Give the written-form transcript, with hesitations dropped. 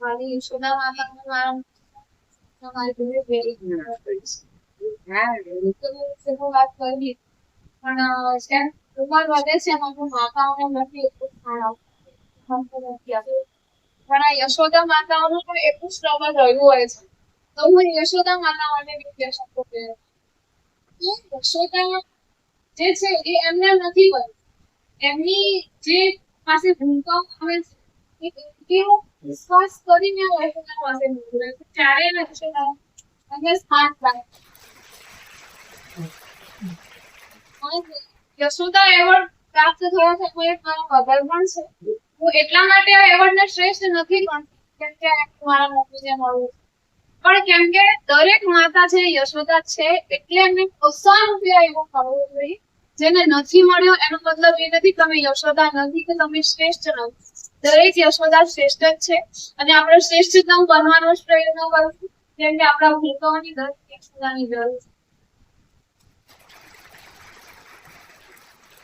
મારી યશોદા માતાનું નામ તમારી જોડે very વાત કરી પણ જેમ ઉંમર વધે છે એમ માતાઓને નથી એટલું સ્થાન આપતું નથી આપતું. પણ આ યશોદા માતાઓનું પણ એટલું સ્ટ્રગલ રહ્યું હોય છે. તો હું યશોદા માતા માટે કહી શકું કે યશોદા જે છે એ એમને નથી બની. એમની જે પાસે ભૂમિકાઓ આવે છે એ વિશ્વાસ કરીને યશોદા પાસે મોકલે છે ત્યારે યશોદા અને સ્થાન પ્રાપ્ત. યશોદા એવોર્ડ પ્રાપ્ત થયો છે કોઈ એક મારો મધર પણ છે. હું એટલા માટે આ એવોર્ડ ને શ્રેષ્ઠ નથી ગણતી કેમ કે મારા મમ્મીને મળવું પણ કેમ કે દરેક માતા છે યશોદા છે એટલે એમને પ્રોત્સાહન રૂપિયા એવો કરવો જોઈએ જેને નથી મળ્યો એનો મતલબ એ નથી તમે યશોદા નથી કે તમે શ્રેષ્ઠ નથી. દરેક યશોદા શ્રેષ્ઠ જ છે અને આપણે શ્રેષ્ઠ બનવાનો જ પ્રયત્ન કરશું જેમ કે આપણા ભૂલકાઓની દરેક યશોદાની જરૂર છે.